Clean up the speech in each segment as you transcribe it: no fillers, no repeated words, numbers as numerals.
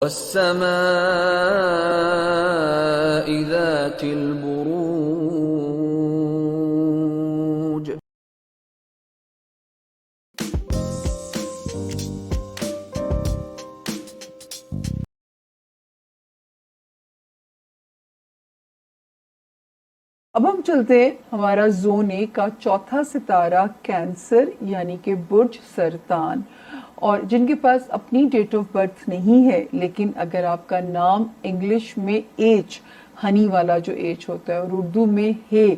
والسماء ذات البروج. اب ہم چلتے ہیں ہمارا زون اے کا چوتھا ستارہ کینسر یعنی کہ برج سرطان، اور جن کے پاس اپنی ڈیٹ آف برتھ نہیں ہے لیکن اگر آپ کا نام انگلش میں ایچ ہنی والا جو ایچ ہوتا ہے اور اردو میں ہے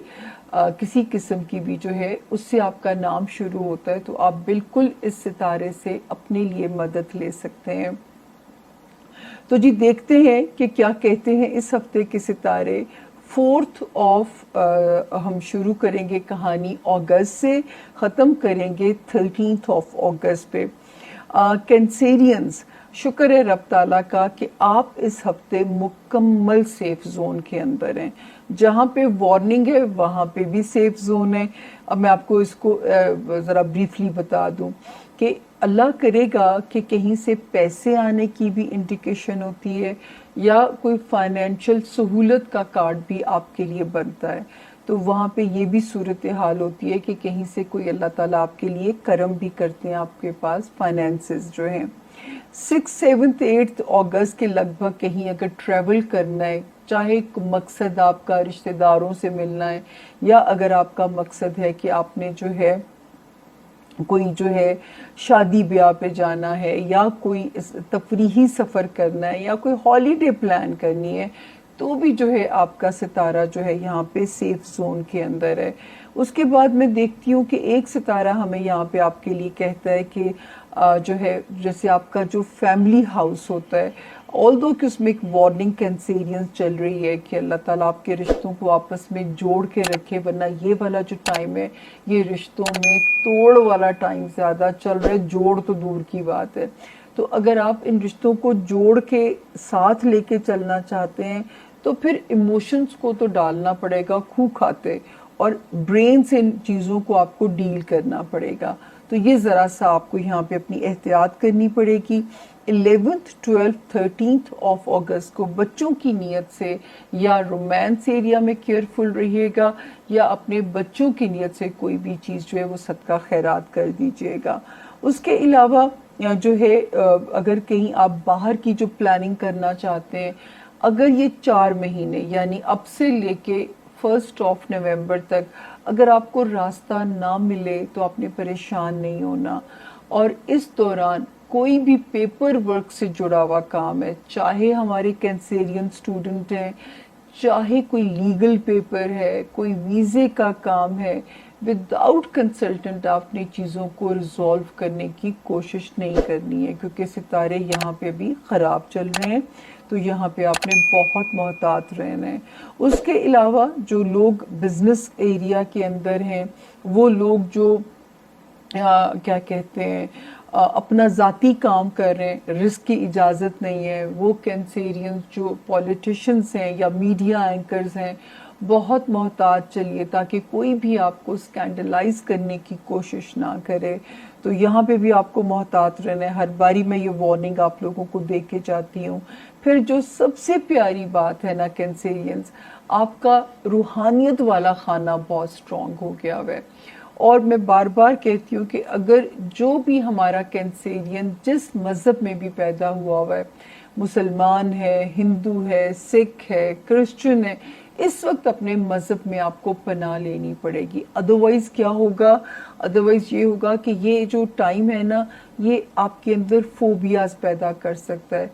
کسی قسم کی بھی جو ہے اس سے آپ کا نام شروع ہوتا ہے تو آپ بالکل اس ستارے سے اپنے لیے مدد لے سکتے ہیں۔ تو جی دیکھتے ہیں کہ کیا کہتے ہیں اس ہفتے کے ستارے۔ 4 ہم شروع کریں گے کہانی اگست سے، ختم کریں گے 13 اگست پہ۔ کینسیرینز، شکر ہے رب تعالیٰ کا کہ آپ اس ہفتے مکمل سیف زون کے اندر ہیں۔ جہاں پہ وارننگ ہے وہاں پہ بھی سیف زون ہے۔ اب میں آپ کو اس کو ذرا بریفلی بتا دوں کہ اللہ کرے گا کہ کہیں سے پیسے آنے کی بھی انڈیکیشن ہوتی ہے یا کوئی فائنینشل سہولت کا کارڈ بھی آپ کے لیے بنتا ہے، تو وہاں پہ یہ بھی صورتحال ہوتی ہے کہ کہیں سے کوئی اللہ تعالیٰ آپ کے لیے کرم بھی کرتے ہیں، آپ کے پاس فائنینسز جو ہیں۔ 6، 7، 8 اگست کے لگ بھگ کہیں اگر ٹریول کرنا ہے، چاہے مقصد آپ کا رشتہ داروں سے ملنا ہے یا اگر آپ کا مقصد ہے کہ آپ نے جو ہے کوئی جو ہے شادی بیاہ پہ جانا ہے یا کوئی تفریحی سفر کرنا ہے یا کوئی ہالیڈے پلان کرنی ہے، تو بھی جو ہے آپ کا ستارہ جو ہے یہاں پہ سیف زون کے اندر ہے۔ اس کے بعد میں دیکھتی ہوں کہ ایک ستارہ ہمیں یہاں پہ آپ کے لیے کہتا ہے کہ جو ہے جیسے آپ کا جو فیملی ہاؤس ہوتا ہے، آلدو کہ اس میں ایک وارننگ کینسیرینز چل رہی ہے کہ اللہ تعالیٰ آپ کے رشتوں کو آپس میں جوڑ کے رکھے، ورنہ یہ والا جو ٹائم ہے یہ رشتوں میں توڑ والا ٹائم زیادہ چل رہا ہے، جوڑ تو دور کی بات ہے۔ تو اگر آپ ان رشتوں کو جوڑ کے ساتھ لے کے چلنا چاہتے ہیں تو پھر ایموشنز کو تو ڈالنا پڑے گا کھو کھاتے، اور برین سے ان چیزوں کو آپ کو ڈیل کرنا پڑے گا۔ تو یہ ذرا سا آپ کو یہاں پہ اپنی احتیاط کرنی پڑے گی۔ 11، 12، 13 اگست کو بچوں کی نیت سے یا رومانس ایریا میں کیئرفل رہیے گا یا اپنے بچوں کی نیت سے کوئی بھی چیز جو ہے وہ صدقہ خیرات کر دیجیے گا۔ اس کے علاوہ جو ہے اگر کہیں آپ باہر کی جو پلاننگ کرنا چاہتے ہیں، اگر یہ 4 مہینے یعنی اب سے لے کے 1 نومبر تک اگر آپ کو راستہ نہ ملے تو آپ نے پریشان نہیں ہونا، اور اس دوران کوئی بھی پیپر ورک سے جڑا ہوا کام ہے، چاہے ہمارے کینسیرین اسٹوڈنٹ ہیں، چاہے کوئی لیگل پیپر ہے، کوئی ویزے کا کام ہے، وداؤٹ کنسلٹنٹ آپ نے چیزوں کو ریزالو کرنے کی کوشش نہیں کرنی ہے، کیونکہ ستارے یہاں پہ بھی خراب چل رہے ہیں، تو یہاں پہ آپ نے بہت محتاط رہنا ہے۔ اس کے علاوہ جو لوگ بزنس ایریا کے اندر ہیں، وہ لوگ جو کیا کہتے ہیں اپنا ذاتی کام کر رہے ہیں، رسک کی اجازت نہیں ہے، وہ کینسیرینز جو پولیٹیشنز ہیں یا میڈیا اینکرز ہیں بہت محتاط چلیے تاکہ کوئی بھی آپ کو سکینڈلائز کرنے کی کوشش نہ کرے۔ تو یہاں پہ بھی آپ کو محتاط رہنا ہے، ہر باری میں یہ وارننگ آپ لوگوں کو دے کے جاتی ہوں۔ پھر جو سب سے پیاری بات ہے نا کینسیرینز، آپ کا روحانیت والا خانہ بہت سٹرونگ ہو گیا ہے، اور میں بار بار کہتی ہوں کہ اگر جو بھی ہمارا کینسیرین جس مذہب میں بھی پیدا ہوا ہے، مسلمان ہے، ہندو ہے، سکھ ہے، کرسچن ہے، اس وقت اپنے مذہب میں آپ کو پناہ لینی پڑے گی۔ ادروائز کیا ہوگا؟ ادروائز یہ ہوگا کہ یہ جو ٹائم ہے نا یہ آپ کے اندر فوبیاز پیدا کر سکتا ہے،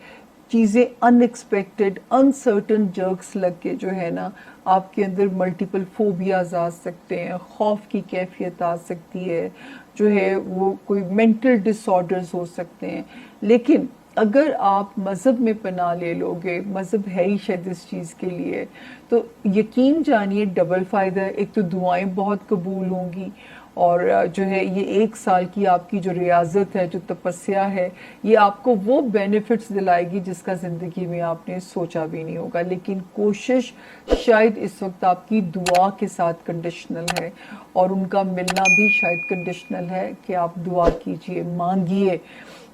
چیزیں ان ایکسپیکٹڈ انسرٹن جرکس لگ کے جو ہے نا آپ کے اندر ملٹیپل فوبیاز آ سکتے ہیں، خوف کی کیفیت آ سکتی ہے، جو ہے وہ کوئی مینٹل ڈس آرڈرز ہو سکتے ہیں۔ لیکن اگر آپ مذہب میں پناہ لے لو گے، مذہب ہے ہی شاید اس چیز کے لیے، تو یقین جانیے ڈبل فائدہ ہے۔ ایک تو دعائیں بہت قبول ہوں گی، اور جو ہے یہ 1 سال کی آپ کی جو ریاضت ہے، جو تپسیا ہے، یہ آپ کو وہ بینیفٹس دلائے گی جس کا زندگی میں آپ نے سوچا بھی نہیں ہوگا۔ لیکن کوشش شاید اس وقت آپ کی دعا کے ساتھ کنڈیشنل ہے، اور ان کا ملنا بھی شاید کنڈیشنل ہے کہ آپ دعا کیجئے، مانگیے۔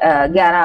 11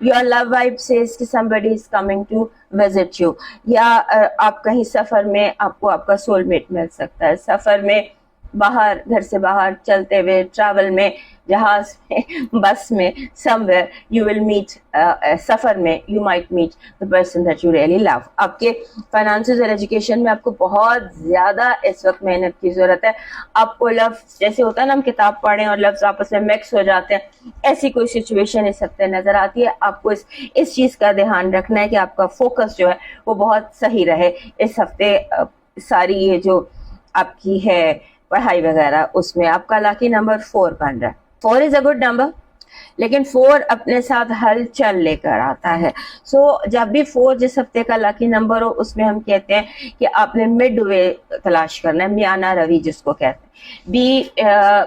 your love vibe says کہ somebody is coming to visit you, یا آپ کہیں سفر میں آپ کو آپ کا سول میٹ مل سکتا ہے. سفر میں باہر، گھر سے باہر چلتے ہوئے، ٹریول میں، جہاز میں، بس میں، somewhere you will meet سفر میں you might meet the person that you really love. آپ کے فائنانسز اور ایجوکیشن میں آپ کو بہت زیادہ اس وقت محنت کی ضرورت ہے. آپ کو لفظ جیسے ہوتا ہے نا، ہم کتاب پڑھیں اور لفظ آپس میں مکس ہو جاتے ہیں، ایسی کوئی سچویشن اس ہفتے نظر آتی ہے. آپ کو اس چیز کا دھیان رکھنا ہے کہ آپ کا فوکس جو ہے وہ بہت صحیح رہے اس ہفتے. ساری یہ جو آپ کی ہے پڑھائی وغیرہ، اس میں آپ کا لاکی نمبر 4 بن رہا ہے. 4 از اے گڈ نمبر، لیکن 4 اپنے ساتھ ہلچل لے کر آتا ہے. سو جب بھی 4 جس ہفتے کا لاکی نمبر ہو، اس میں ہم کہتے ہیں کہ آپ نے مڈ وے تلاش کرنا ہے، میانہ روی جس کو کہتے ہیں.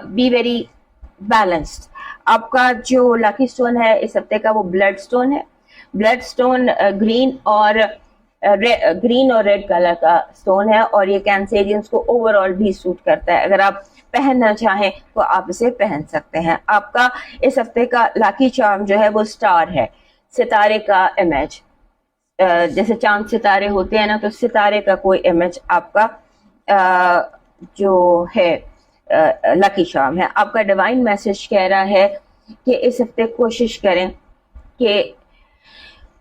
Be very balanced. آپ کا جو لاکی سٹون ہے اس ہفتے کا وہ بلڈ سٹون ہے. بلڈ سٹون گرین اور ریڈ کلر کا سٹون ہے، اور یہ کینسیرینز کو اوور آل بھی سوٹ کرتا ہے. اگر آپ پہننا چاہیں تو آپ اسے پہن سکتے ہیں. آپ کا اس ہفتے کا لاکی چارم جو ہے وہ سٹار ہے، ستارے کا امیج. جیسے چاند ستارے ہوتے ہیں نا، تو ستارے کا کوئی امیج آپ کا جو ہے لاکی چارم ہے. آپ کا ڈیوائن میسج کہہ رہا ہے کہ اس ہفتے کوشش کریں کہ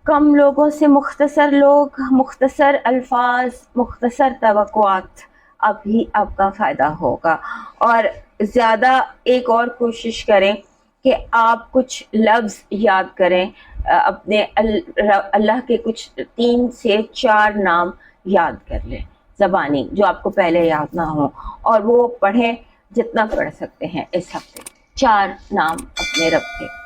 کم لوگوں سے مختصر لوگ، مختصر الفاظ، مختصر توقعات، ابھی آپ کا فائدہ ہوگا. اور زیادہ ایک اور کوشش کریں کہ آپ کچھ لفظ یاد کریں، اپنے اللہ کے کچھ 3 سے 4 نام یاد کر لیں زبانی، جو آپ کو پہلے یاد نہ ہوں، اور وہ پڑھیں جتنا پڑھ سکتے ہیں اس ہفتے. 4 نام اپنے رب کے.